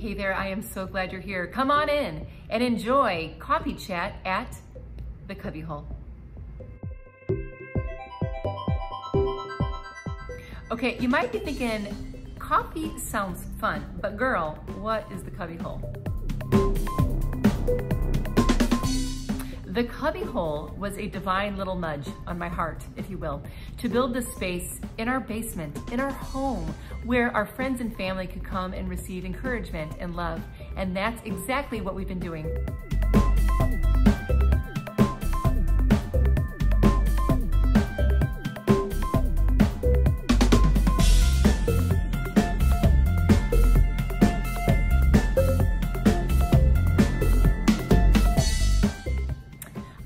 Hey there, I am so glad you're here. Come on in and enjoy Coffee Chat at the Cubby Hole. Okay, you might be thinking, coffee sounds fun, but girl, what is the Cubby Hole? The Cubby Hole was a divine little nudge on my heart, if you will, to build this space in our basement, in our home, where our friends and family could come and receive encouragement and love. And that's exactly what we've been doing.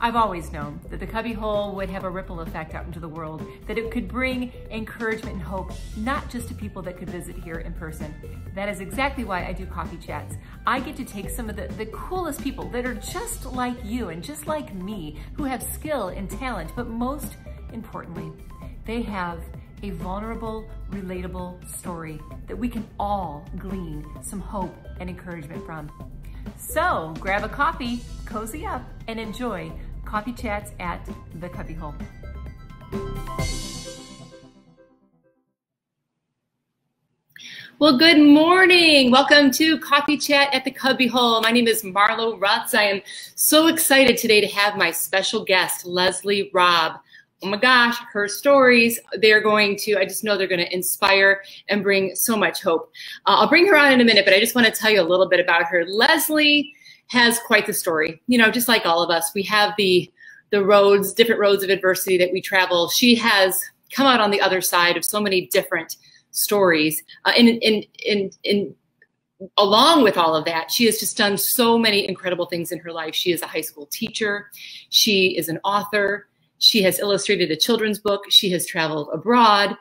I've always known that the Cubby Hole would have a ripple effect out into the world, that it could bring encouragement and hope, not just to people that could visit here in person. That is exactly why I do coffee chats. I get to take some of the coolest people that are just like you and just like me, who have skill and talent, but most importantly, they have a vulnerable, relatable story that we can all glean some hope and encouragement from. So grab a coffee, cozy up, and enjoy Coffee Chats at the Cubby Hole. Well, good morning. Welcome to Coffee Chat at the Cubby Hole. My name is Marlo Rutz. I am so excited today to have my special guest, Leslie Robb. Oh my gosh, her stories, they're going to, I just know they're going to inspire and bring so much hope. I'll bring her on in a minute, but I just want to tell you a little bit about her. Leslie has quite the story. You know, just like all of us, we have the roads, different roads of adversity that we travel. She has come out on the other side of so many different stories. Along with all of that, she has just done so many incredible things in her life. She is a high school teacher. She is an author. She has illustrated a children's book. She has traveled abroad.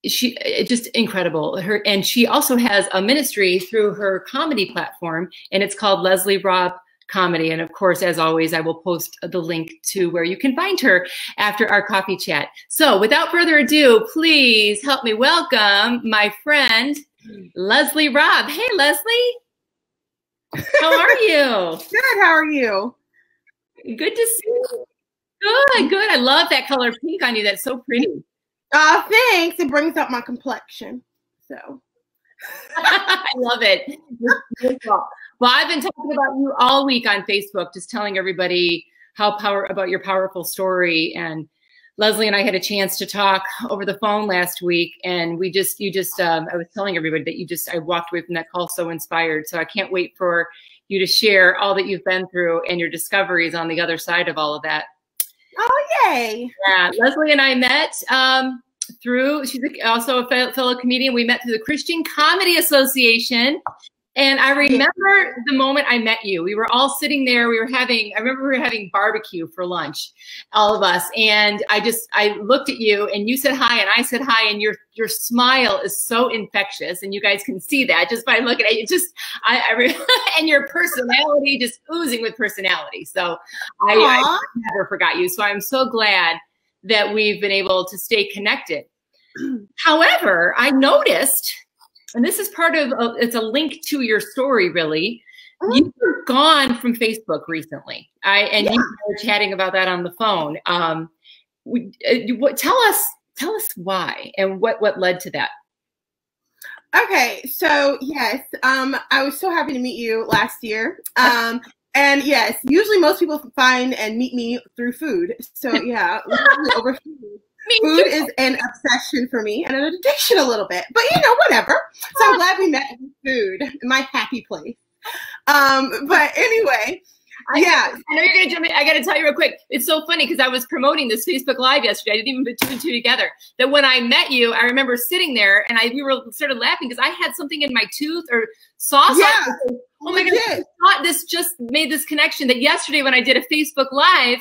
Just incredible. And she also has a ministry through her comedy platform, and it's called Leslie Robb Comedy. And of course, as always, I will post the link to where you can find her after our coffee chat. So without further ado, please help me welcome my friend, Leslie Robb. Hey, Leslie. How are you? Good. How are you? Good to see you. Good, good. I love that color pink on you. That's so pretty. Thanks. It brings up my complexion. So I love it. Well, I've been talking about you all week on Facebook, just telling everybody about your powerful story. And Leslie and I had a chance to talk over the phone last week, and I was telling everybody that I walked away from that call so inspired. So I can't wait for you to share all that you've been through and your discoveries on the other side of all of that. Oh, yay. Yeah, Leslie and I met she's also a fellow comedian. We met through the Christian Comedy Association. And I remember the moment I met you. We were all sitting there. I remember we were having barbecue for lunch, all of us. And I looked at you and you said hi and I said hi, and your smile is so infectious. And you guys can see that just by looking at you. And your personality just oozing with personality. So I never forgot you. So I'm so glad that we've been able to stay connected. However, I noticed, and this is it's a link to your story, really. You were gone from Facebook recently. You were chatting about that on the phone. Tell us why and what led to that. Okay, so yes, I was so happy to meet you last year. And yes, usually most people find and meet me through food. So yeah, over food. Food is an obsession for me and an addiction a little bit, but you know, whatever. So I'm glad we met with food, my happy place. But anyway, yeah. I know you're going to jump in. I got to tell you real quick. It's so funny because I was promoting this Facebook Live yesterday. I didn't even put two and two together. That when I met you, I remember sitting there and we were sort of laughing because I had something in my tooth or sauce. Yeah. Oh my God, this just made this connection that yesterday when I did a Facebook Live,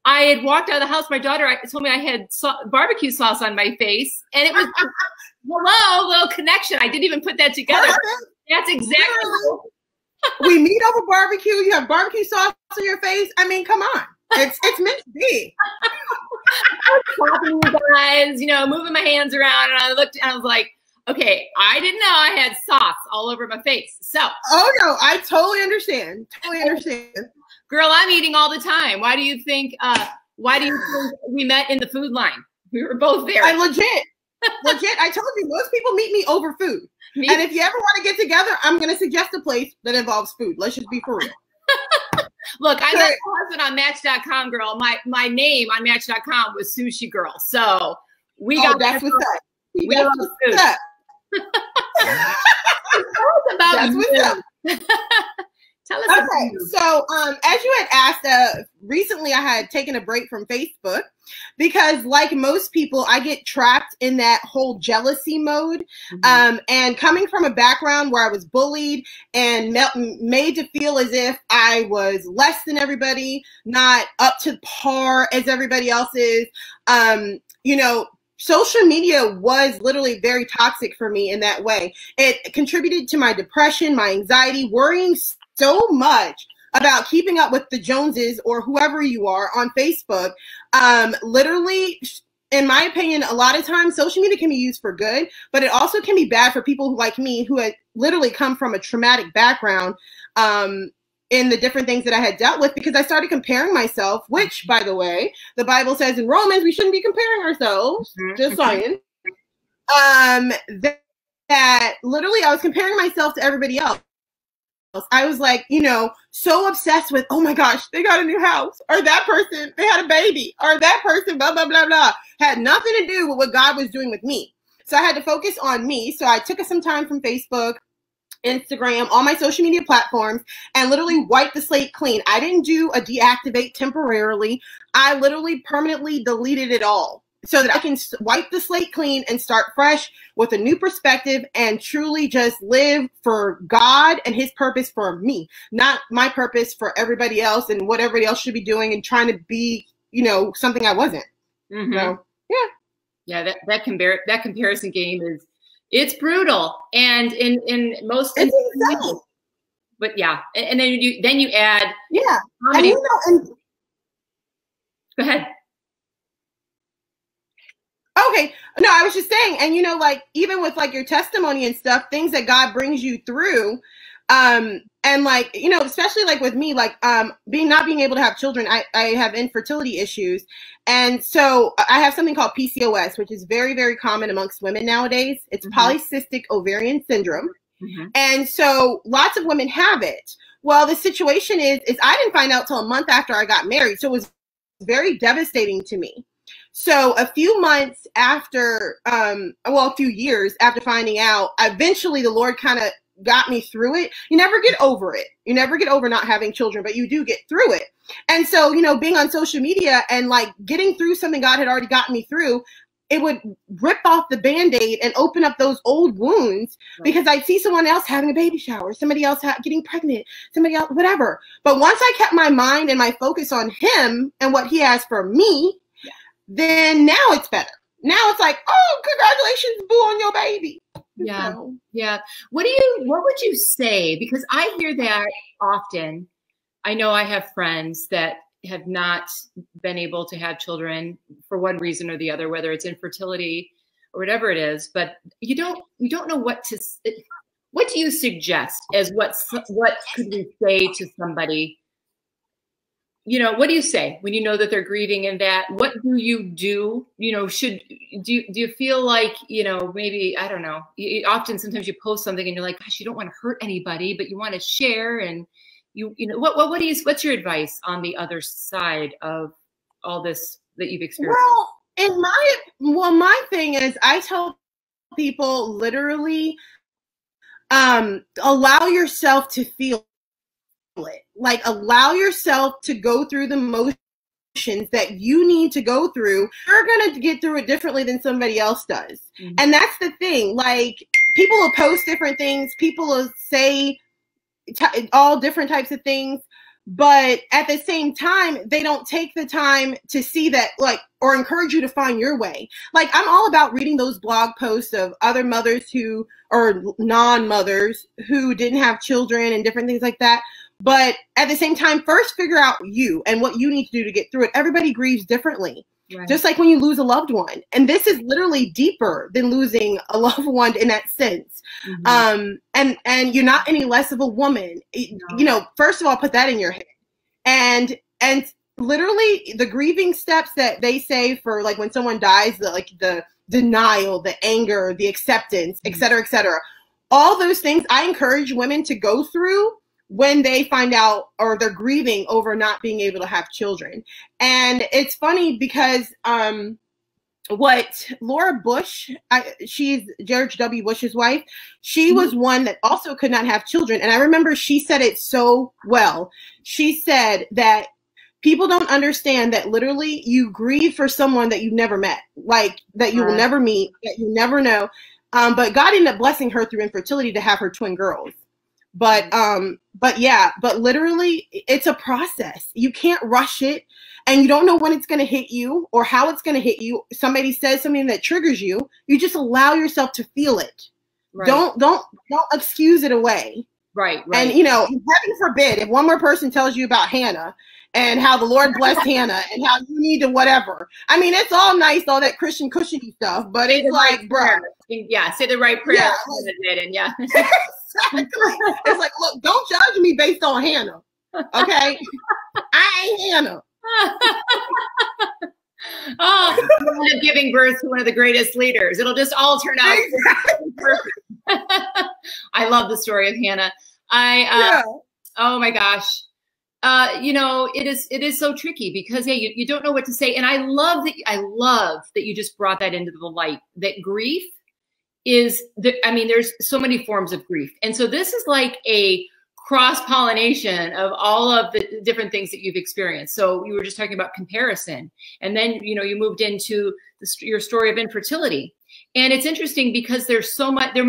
I had walked out of the house. My daughter told me I had barbecue sauce on my face, and it was hello, little connection. I didn't even put that together. That's exactly. We meet over barbecue. You have barbecue sauce on your face. I mean, come on, it's meant to be. I was talking to you guys, moving my hands around, and I looked, and I was like, Okay, I didn't know I had sauce all over my face. So. Oh no, I totally understand. Totally understand. Girl, I'm eating all the time. Why do you think we met in the food line? We were both there. I legit. I told you, most people meet me over food. And if you ever want to get together, I'm going to suggest a place that involves food. Let's just be for real. Look, I met my husband on Match.com, girl. My name on Match.com was Sushi Girl. So we got that's what's up. We love food. That's what's up. Tell us. Okay, so as you had asked, recently I had taken a break from Facebook because, like most people, I get trapped in that whole jealousy mode. And coming from a background where I was bullied and made to feel as if I was less than everybody, not up to par as everybody else is, you know, social media was literally very toxic for me in that way. It contributed to my depression, my anxiety, worrying so much about keeping up with the Joneses or whoever you are on Facebook. Literally, in my opinion, a lot of times social media can be used for good, but it also can be bad for people like me who had literally come from a traumatic background in the different things that I had dealt with, because I started comparing myself, which, by the way, the Bible says in Romans, we shouldn't be comparing ourselves, just saying. That literally I was comparing myself to everybody else. I was like, you know, so obsessed with, oh my gosh, they got a new house, or that person, they had a baby, or that person, blah, blah, blah, blah. Had nothing to do with what God was doing with me. So I had to focus on me. So I took some time from Facebook, Instagram, all my social media platforms, and literally wiped the slate clean. I didn't do a deactivate temporarily. I literally permanently deleted it all so that I can wipe the slate clean and start fresh with a new perspective and truly just live for God and his purpose for me, not my purpose for everybody else and what everybody else should be doing and trying to be, you know, something I wasn't. So, yeah. Yeah, that comparison game it's brutal. And in most instances, but yeah. And then you add And, you know, go ahead. Okay. No, I was just saying, and you know, like, even with like your testimony and stuff, things that God brings you through, and like, you know, especially like with me, like, not being able to have children, I have infertility issues. And so I have something called PCOS, which is very, very common amongst women nowadays. It's polycystic ovarian syndrome. And so lots of women have it. Well, the situation is I didn't find out till a month after I got married. So it was very devastating to me. So a few months after, a few years after finding out, eventually the Lord kind of got me through it. You never get over it. You never get over not having children, but you do get through it. And so, you know, being on social media and like getting through something God had already gotten me through, it would rip off the Band-Aid and open up those old wounds because I'd see someone else having a baby shower, somebody else getting pregnant, somebody else, whatever. But once I kept my mind and my focus on him and what he has for me, then now it's better. Now it's like, oh, congratulations, boo, on your baby. Yeah. So. Yeah. What would you say? Because I hear that often. I know I have friends that have not been able to have children for one reason or the other, whether it's infertility or whatever it is, but you don't know what do you suggest as what could we say to somebody? You know, what do you say when you know that they're grieving and that? What do you do? You know, do you feel like, you know, maybe, I don't know, sometimes you post something and you're like, gosh, you don't want to hurt anybody, but you want to share. And you know, what's your advice on the other side of all this that you've experienced? Well, my thing is I tell people literally, allow yourself to feel it. Like, allow yourself to go through the motions that you need to go through. You're going to get through it differently than somebody else does. And that's the thing. Like, people will post different things. People will say all different types of things. But at the same time, they don't take the time to see that, like, or encourage you to find your way. Like, I'm all about reading those blog posts of other mothers or non-mothers who didn't have children and different things like that. But at the same time, first figure out you and what you need to do to get through it. Everybody grieves differently. Right. Just like when you lose a loved one. And this is literally deeper than losing a loved one in that sense. And you're not any less of a woman. No. You know, first of all, put that in your head. And literally the grieving steps that they say for like when someone dies, the denial, the anger, the acceptance, et cetera, all those things I encourage women to go through when they find out or they're grieving over not being able to have children. And it's funny because what Laura Bush, she's George W. Bush's wife, she was one that also could not have children. And I remember she said it so well. She said that people don't understand that literally you grieve for someone that you've never met, like that you will never meet, that you never know. But God ended up blessing her through infertility to have her twin girls. But literally it's a process. You can't rush it, and you don't know when it's going to hit you or how it's going to hit you. Somebody says something that triggers you. You just allow yourself to feel it. Right. Don't excuse it away. Right. And you know, heaven forbid if one more person tells you about Hannah and how the Lord blessed Hannah and how you need to whatever. I mean, it's all nice, all that Christian cushiony stuff, but it's like, bro. Yeah, say the right prayer. Yeah. Exactly. It's like, look, don't judge me based on Hannah. Okay? I ain't Hannah. Oh, you end up giving birth to one of the greatest leaders. It'll just all turn out perfect. I love the story of Hannah. Oh my gosh. You know, it is so tricky because you don't know what to say. And I love that you just brought that into the light, that grief is there's so many forms of grief. And so this is like a cross-pollination of all of the different things that you've experienced. So you were just talking about comparison, and then, you know, you moved into your story of infertility. And it's interesting because there's so much, there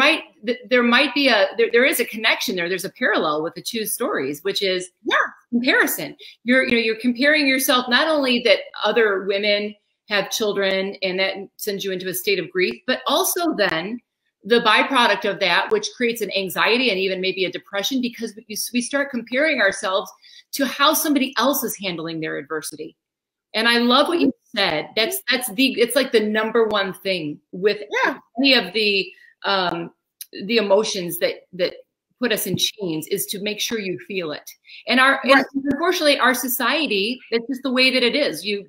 is a connection there. There's a parallel with the two stories, which is comparison. You're comparing yourself, not only that other women have children and that sends you into a state of grief, but also then the byproduct of that, which creates an anxiety and even maybe a depression, because we start comparing ourselves to how somebody else is handling their adversity. And I love what you said. It's like the number one thing with any of the emotions that put us in chains is to make sure you feel it. And and unfortunately our society, it's just the way that it is. You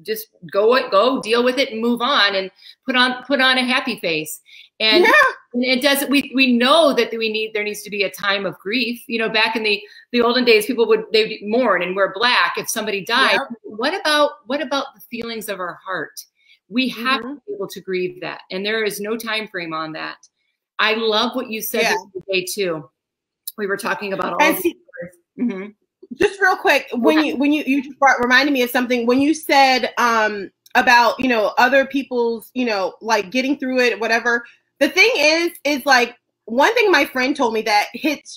just go deal with it and move on and put on a happy face. And it doesn't, we know that there needs to be a time of grief. You know, back in the olden days, they'd mourn and wear black if somebody died. What about the feelings of our heart? We have to be able to grieve that. And there is no time frame on that. I love what you said today too. We were talking about all of these. Just real quick, when you just reminded me of something when you said about, you know, other people's, you know, like getting through it, whatever. The thing is like one thing my friend told me that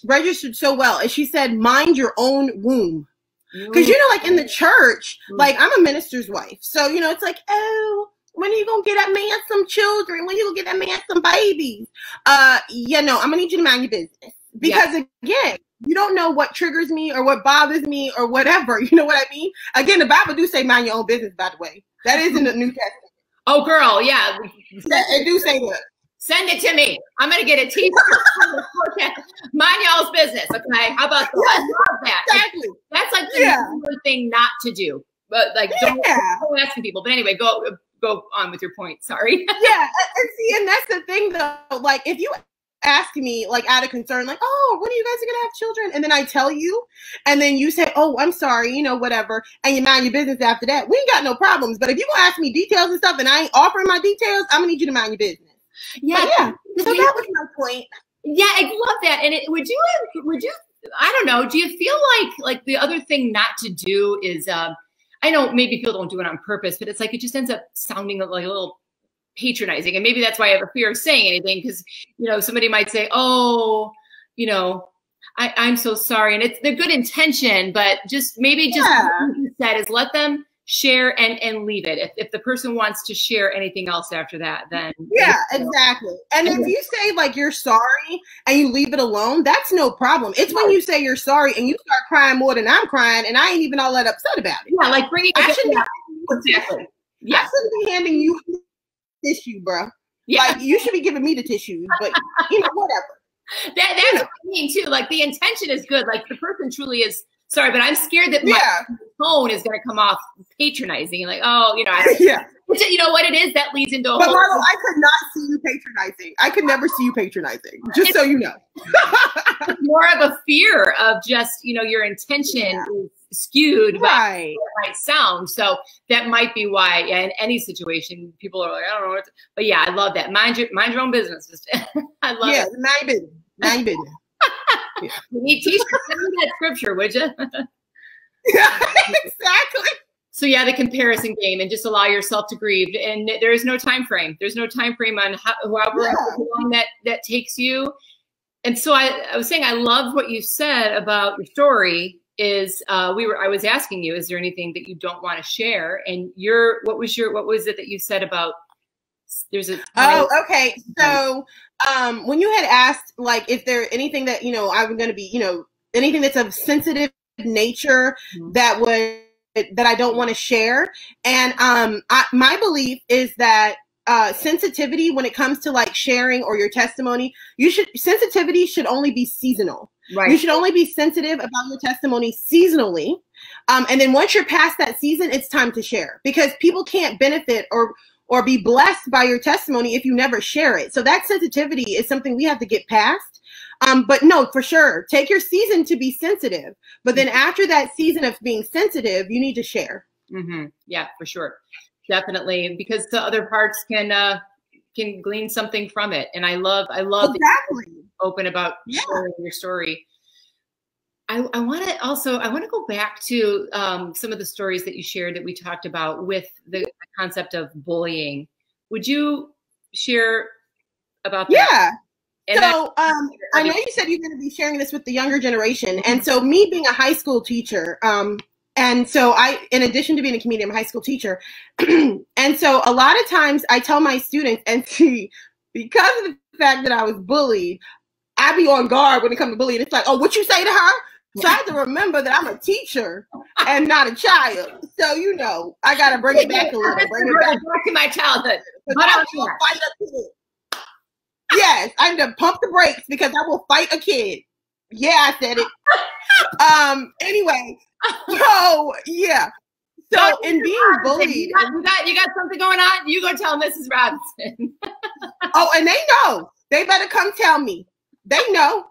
registered so well is she said, mind your own womb. Because, you know, like in the church, like I'm a minister's wife. So, you know, it's like, oh, when are you going to get that man some children? When are you going to get that man some babies? I'm going to need you to mind your business. Because again, you don't know what triggers me or what bothers me or whatever. You know what I mean? Again, the Bible do say mind your own business, by the way. That is in the New Testament. Oh, girl, yeah. It do say that. Send it to me. I'm going to get a t-shirt. Mind y'all's business, okay? How about that? I love that. Exactly. That's like the number thing not to do. But like, don't ask people. But anyway, go on with your point. Sorry. And that's the thing, though. Like, if you ask me, like, out of concern, like, oh, when are you guys going to have children? And then I tell you, and then you say, oh, I'm sorry, you know, whatever, and you mind your business after that, we ain't got no problems. But if you going to ask me details and stuff and I ain't offering my details, I'm going to need you to mind your business. So that was my point. Yeah, I love that. And would you, I don't know, do you feel like the other thing not to do is, I know maybe people don't do it on purpose, but it's like, it just ends up sounding like a little patronizing. And maybe that's why I have a fear of saying anything. Because, you know, somebody might say, oh, you know, I'm so sorry. And it's the good intention, but what you said is let them share and leave it. If the person wants to share anything else after that, then exactly. And if you say like you're sorry and you leave it alone, that's no problem. It's when you say you're sorry and you start crying more than I'm crying, and I ain't even all that upset about it. Yeah, like bringing exactly. Yeah. I shouldn't be handing you tissue, bro. Yeah. Like, you should be giving me the tissues, but you know, whatever. That's what I mean too. Like, the intention is good. Like, the person truly is sorry, but I'm scared that my tone is going to come off patronizing. Like, oh, you know, you know what it is? That leads into a But whole. Marlo, I could not see you patronizing. I could never see you patronizing. Just so you know. It's more of a fear of just, you know, your intention is skewed by what it might sound. So that might be why in any situation people are like, I don't know what to, but yeah, I love that. Mind your own business. I love it. Mind business. We need t-shirts. Send me that scripture, would you? Yeah, exactly. So yeah, the comparison game, and just allow yourself to grieve. And there is no time frame. There's no time frame on however long that takes you. And so I was saying, I love what you said about your story. Is I was asking you, is there anything that you don't want to share? And what was it that you said about there's a okay. So when you had asked, like, if there anything that, you know, I'm going to be, you know, anything that's of sensitive nature that I don't want to share. And my belief is that sensitivity, when it comes to like sharing or your testimony, sensitivity should only be seasonal. Right. You should only be sensitive about your testimony seasonally. And then once you're past that season, it's time to share, because people can't benefit or be blessed by your testimony if you never share it. So that sensitivity is something we have to get past. But no, for sure, take your season to be sensitive. But then after that season of being sensitive, you need to share. Yeah, for sure. Definitely. Because the other parts can glean something from it. And I love exactly. that you're open about sharing your story. I want to go back to some of the stories that you shared that we talked about with the concept of bullying. Would you share about that? Yeah. And so I know you said you're going to be sharing this with the younger generation. And so me being a high school teacher, and so in addition to being a comedian, I'm a high school teacher. And so a lot of times I tell my students, and see, because of the fact that I was bullied, I be on guard when it comes to bullying. It's like, oh, what you say to her? So I have to remember that I'm a teacher and not a child. So, you know, I got to bring it back a little. Bring it back to my childhood. But I will fight a kid. Yes, I need to pump the brakes because I will fight a kid. Yeah, I said it. Anyway, so yeah. So in being bullied, you got something going on. You go tell Mrs. Robinson. Oh, and they know. They better come tell me. They know.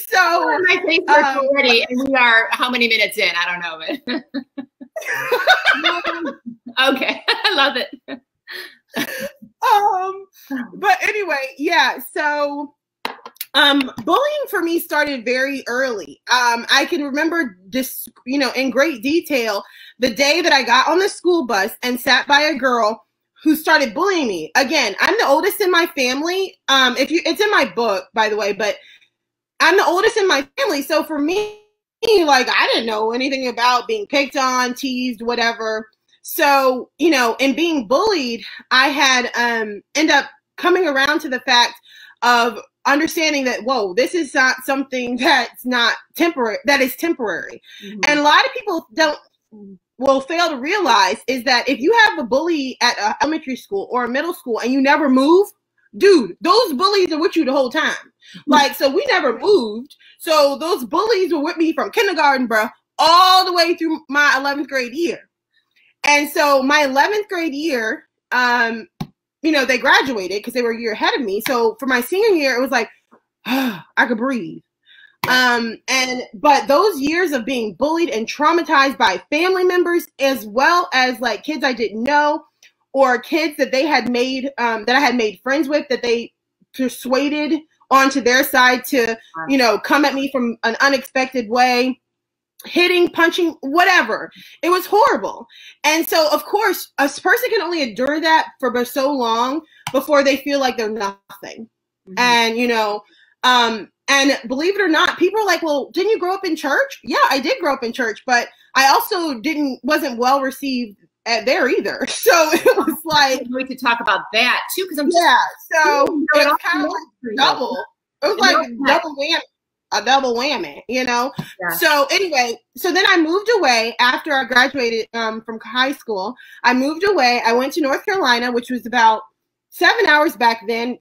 So my Facebook already, and we are how many minutes in? I don't know, but okay, I love it. But anyway, yeah. So, bullying for me started very early. I can remember this, you know, in great detail, the day that I got on the school bus and sat by a girl who started bullying me. Again, I'm the oldest in my family. It's in my book, by the way, but I'm the oldest in my family. So for me, like, I didn't know anything about being picked on, teased, whatever. So, you know, in being bullied, I had end up coming around to the fact of understanding that, whoa, this is not something that's not temporary, that is temporary. And a lot of people will fail to realize is that if you have a bully at an elementary school or a middle school and you never move, dude, those bullies are with you the whole time. Like, so we never moved. So those bullies were with me from kindergarten, bro, all the way through my 11th grade year. And so my 11th grade year, you know, they graduated because they were a year ahead of me. So for my senior year, it was like, I could breathe. But those years of being bullied and traumatized by family members, as well as like kids I didn't know, or kids that they had made, that I had made friends with, that they persuaded onto their side to, you know, come at me from an unexpected way, hitting, punching, whatever. It was horrible. And so, of course, a person can only endure that for so long before they feel like they're nothing. And, you know, and believe it or not, people are like, well, didn't you grow up in church? Yeah, I did grow up in church, but I also wasn't well received there either. So it was like, we could talk about that too, because so it was kind of like double. It was like double whammy. a double whammy, you know? Yeah. So anyway, so then I moved away after I graduated from high school. I moved away. I went to North Carolina, which was about 7 hours back then.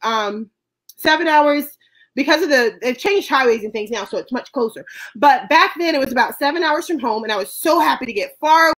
7 hours because of they've changed highways and things now, so it's much closer. But back then it was about 7 hours from home, and I was so happy to get far away.